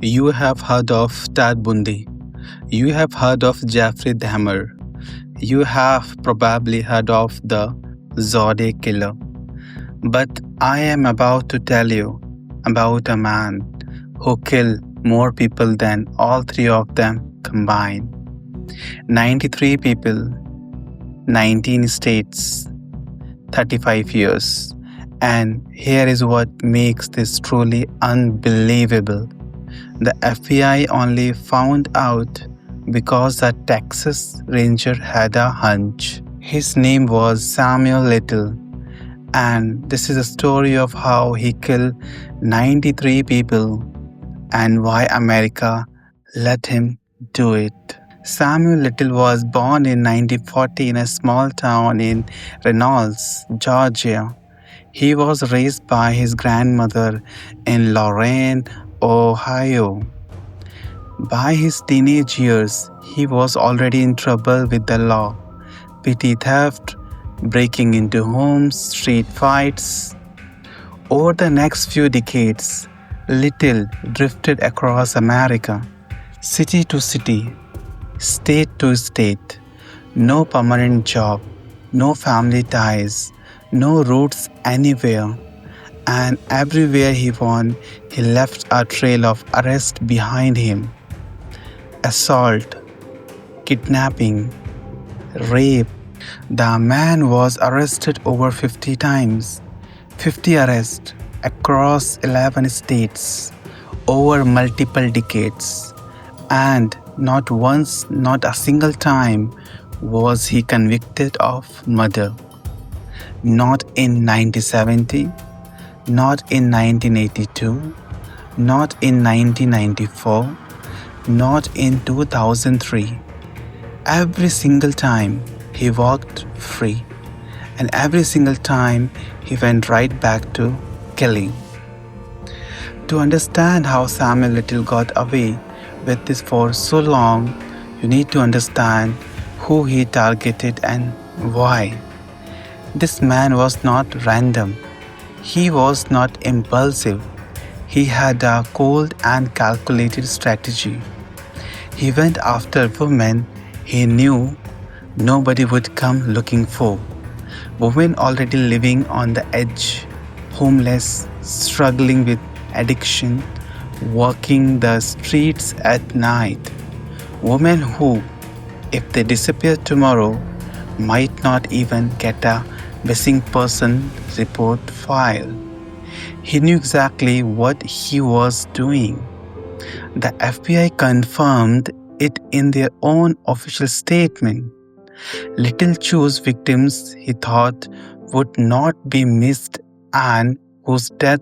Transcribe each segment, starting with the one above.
You have heard of Ted Bundy. You have heard of Jeffrey Dahmer. You have probably heard of the Zodiac Killer. But I am about to tell you about a man who killed more people than all three of them combined. 93 people, 19 states, 35 years. And here is what makes this truly unbelievable. The FBI only found out because a Texas Ranger had a hunch. His name was Samuel Little, and this is a story of how he killed 93 people and why America let him do it. Samuel Little was born in 1940 in a small town in Reynolds, Georgia. He was raised by his grandmother in Lorain, Ohio. By his teenage years, he was already in trouble with the law. Petty theft, breaking into homes, street fights. Over the next few decades, Little drifted across America, city to city, state to state. No permanent job, no family ties, no roots anywhere. And everywhere he went, he left a trail of arrest behind him. Assault, kidnapping, rape. The man was arrested over 50 times, 50 arrests across 11 states over multiple decades. And not once, not a single time was he convicted of murder. Not in 1970, not in 1982, not in 1994, not in 2003. Every single time he walked free, and every single time he went right back to killing. To understand how Samuel Little got away with this for so long, you need to understand who he targeted and why. This man was not random. He was not impulsive. He had a cold and calculated strategy. He went after women he knew nobody would come looking for. Women already living on the edge, homeless, struggling with addiction, walking the streets at night. Women who, if they disappear tomorrow, might not even get a missing person report filed. He knew exactly what he was doing. The FBI confirmed it in their own official statement. Little chose victims he thought would not be missed and whose death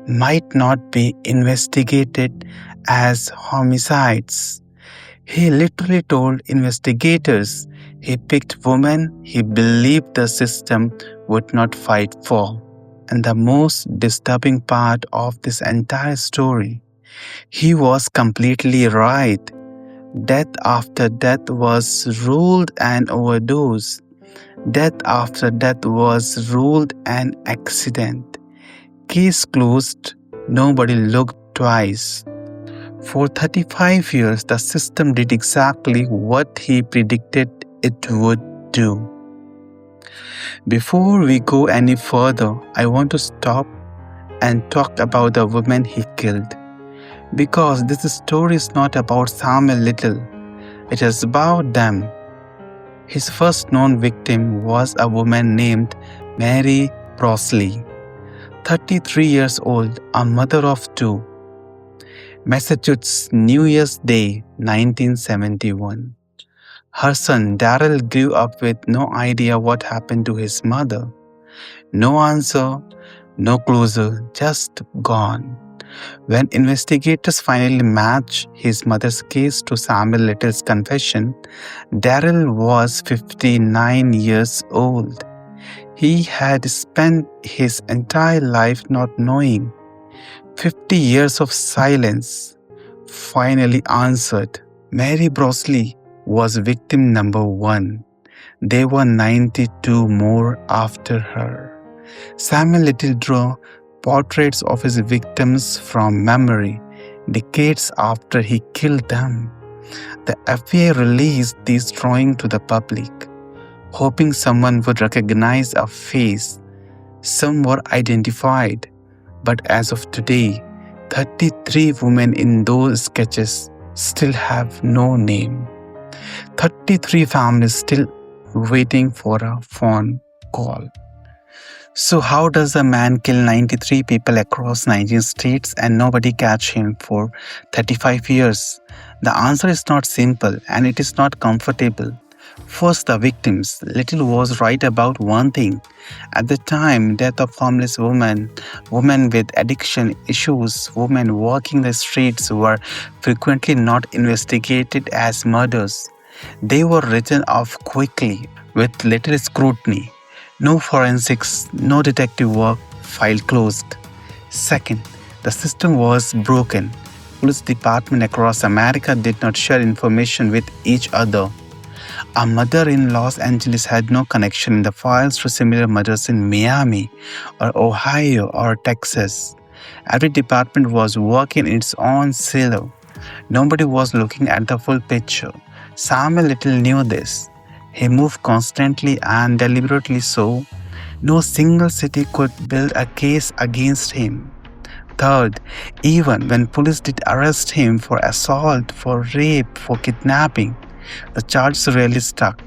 might not be investigated as homicides. He literally told investigators he picked women he believed the system would not fight for. And the most disturbing part of this entire story, he was completely right. Death after death was ruled an overdose. Death after death was ruled an accident. Case closed. Nobody looked twice. For 35 years, the system did exactly what he predicted it would do. Before we go any further, I want to stop and talk about the women he killed. Because this story is not about Samuel Little, it is about them. His first known victim was a woman named Mary Brosley, 33 years old, a mother of two. Massachusetts, New Year's Day, 1971. Her son Darrell grew up with no idea what happened to his mother. No answer, no closure, just gone. When investigators finally matched his mother's case to Samuel Little's confession, Darrell was 59 years old. He had spent his entire life not knowing. 50 years of silence finally answered. Mary Brosley was victim number 1. There were 92 more after her. Samuel Little drew portraits of his victims from memory, decades after he killed them. The FBI released these drawings to the public, hoping someone would recognize a face. Some were identified, but as of today, 33 women in those sketches still have no name. 33 families still waiting for a phone call. So how does a man kill 93 people across 19 states and nobody catch him for 35 years? The answer is not simple and it is not comfortable. First, the victims. Little was right about one thing. At the time, death of homeless women, women with addiction issues, women walking the streets were frequently not investigated as murders. They were written off quickly with little scrutiny. No forensics, no detective work, file closed. Second, the system was broken. Police departments across America did not share information with each other. A murder in Los Angeles had no connection in the files to similar murders in Miami or Ohio or Texas. Every department was working in its own silo. Nobody was looking at the full picture. Samuel Little knew this. He moved constantly and deliberately so. No single city could build a case against him. Third, even when police did arrest him for assault, for rape, for kidnapping, the charges rarely stuck.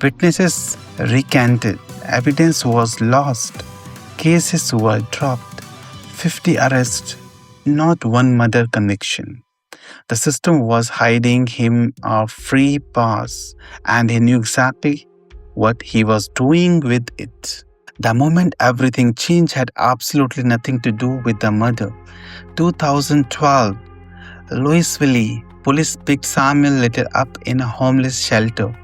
Witnesses recanted, evidence was lost, cases were dropped, 50 arrests, not one murder conviction. The system was hiding him a free pass, and he knew exactly what he was doing with it. The moment everything changed had absolutely nothing to do with the murder. 2012, Louisville, police picked Samuel Little up in a homeless shelter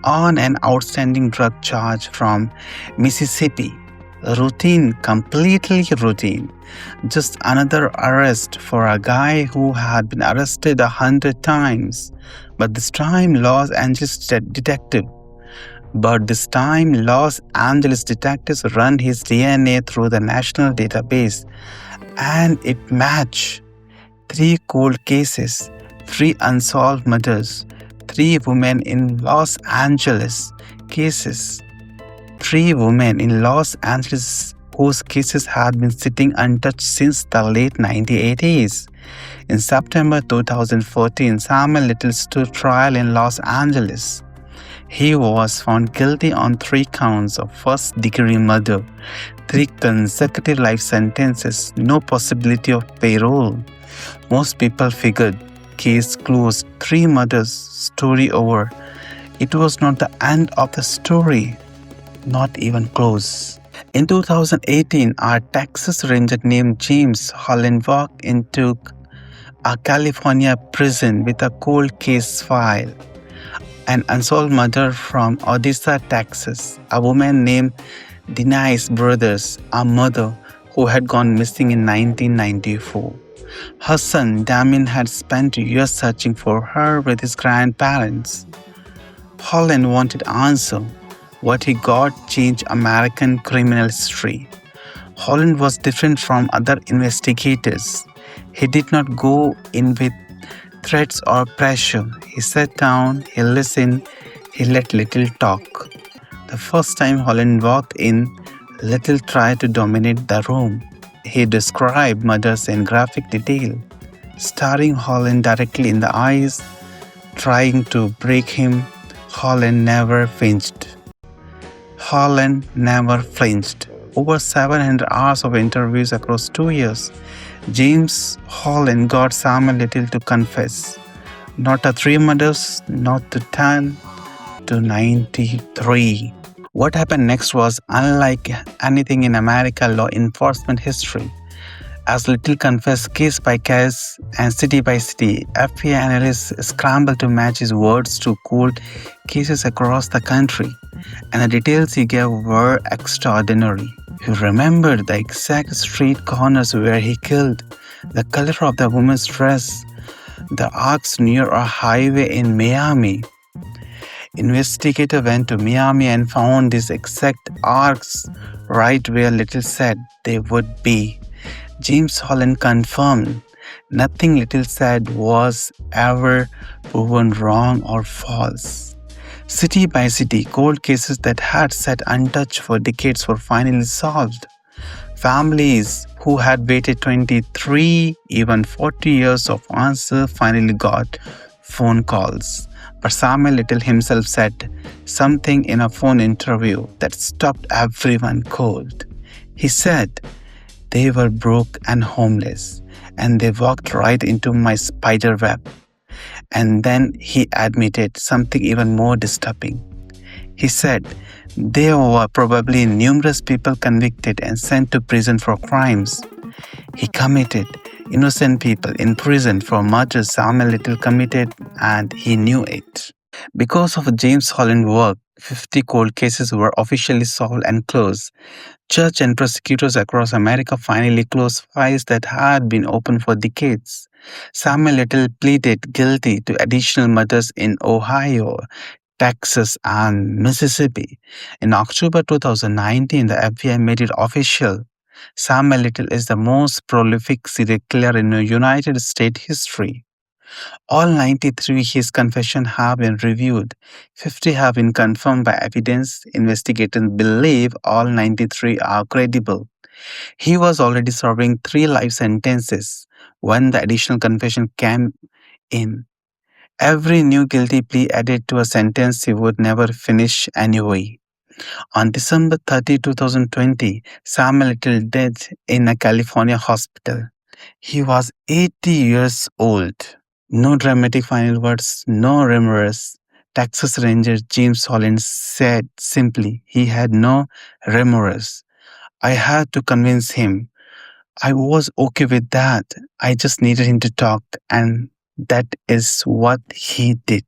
on an outstanding drug charge from Mississippi. Routine, completely routine. Just another arrest for a guy who had been arrested 100 times. But this time, Los Angeles detectives run his DNA through the national database, and it matched 3 cold cases, 3 unsolved murders, 3 women in Los Angeles cases. 3 women in Los Angeles whose cases had been sitting untouched since the late 1980s. In September 2014, Samuel Little stood trial in Los Angeles. He was found guilty on 3 counts of first-degree murder, 3 consecutive life sentences, no possibility of parole. Most people figured, case closed, 3 murders, story over. It was not the end of the story. Not even close. In 2018, a Texas Ranger named James Holland walked into a California prison with a cold case file. An unsolved murder from Odessa, Texas. A woman named Denise Brothers, a mother who had gone missing in 1994. Her son, Damien, had spent years searching for her with his grandparents. Holland wanted answer. What he got changed American criminal history. Holland was different from other investigators. He did not go in with threats or pressure. He sat down, he listened, he let Little talk. The first time Holland walked in, Little tried to dominate the room. He described murders in graphic detail, staring Holland directly in the eyes, trying to break him. Holland never flinched. Over 700 hours of interviews across 2 years, James Holland got Samuel Little to confess. Not to 3 murders, not to 10, to 93. What happened next was unlike anything in American law enforcement history. As Little confessed case by case and city by city, FBI analysts scrambled to match his words to cold cases across the country, and the details he gave were extraordinary. He remembered the exact street corners where he killed, the color of the woman's dress, the arcs near a highway in Miami. Investigator went to Miami and found these exact arcs right where Little said they would be. James Holland confirmed Nothing Little said was ever proven wrong or false. City by city, cold cases that had sat untouched for decades were finally solved. Families who had waited 23, even 40 years of answer finally got phone calls. But Samuel Little himself said something in a phone interview that stopped everyone cold. He said, "They were broke and homeless, and they walked right into my spider web." And then he admitted something even more disturbing. He said, "There were probably numerous people convicted and sent to prison for crimes he committed. Innocent people in prison for murders Samuel Little committed, and he knew it." Because of James Holland's work, 50 cold cases were officially solved and closed. Judges and prosecutors across America finally closed files that had been open for decades. Samuel Little pleaded guilty to additional murders in Ohio, Texas, and Mississippi. In October 2019, the FBI made it official. Samuel Little is the most prolific serial killer in United States history. All 93 his confessions have been reviewed. 50 have been confirmed by evidence. Investigators believe all 93 are credible. He was already serving 3 life sentences when the additional confession came in. Every new guilty plea added to a sentence he would never finish anyway. On December 30, 2020, Samuel Little died in a California hospital. He was 80 years old. No dramatic final words, no remorse. Texas Ranger James Holland said simply, he had no remorse. I had to convince him. I was okay with that. I just needed him to talk, and that is what he did.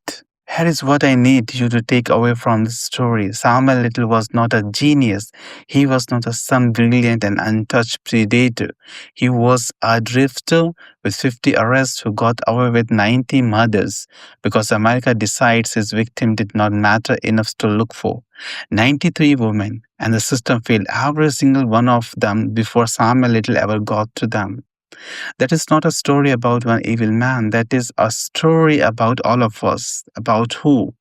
Here is what I need you to take away from this story. Samuel Little was not a genius. He was not some brilliant and untouched predator. He was a drifter with 50 arrests who got away with 90 murders because America decides his victim did not matter enough to look for. 93 women, and the system failed every single one of them before Samuel Little ever got to them. That is not a story about one evil man. That is a story about all of us, about who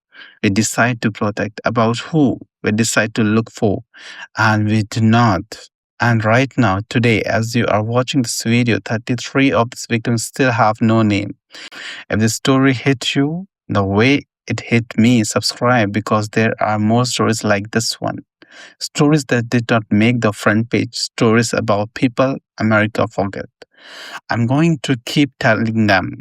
we decide to protect, about who we decide to look for, and we do not. And right now, today, as you are watching this video, 33 of these victims still have no name. If this story hit you the way it hit me, subscribe because there are more stories like this one. Stories that did not make the front page, stories about people America forget. I'm going to keep telling them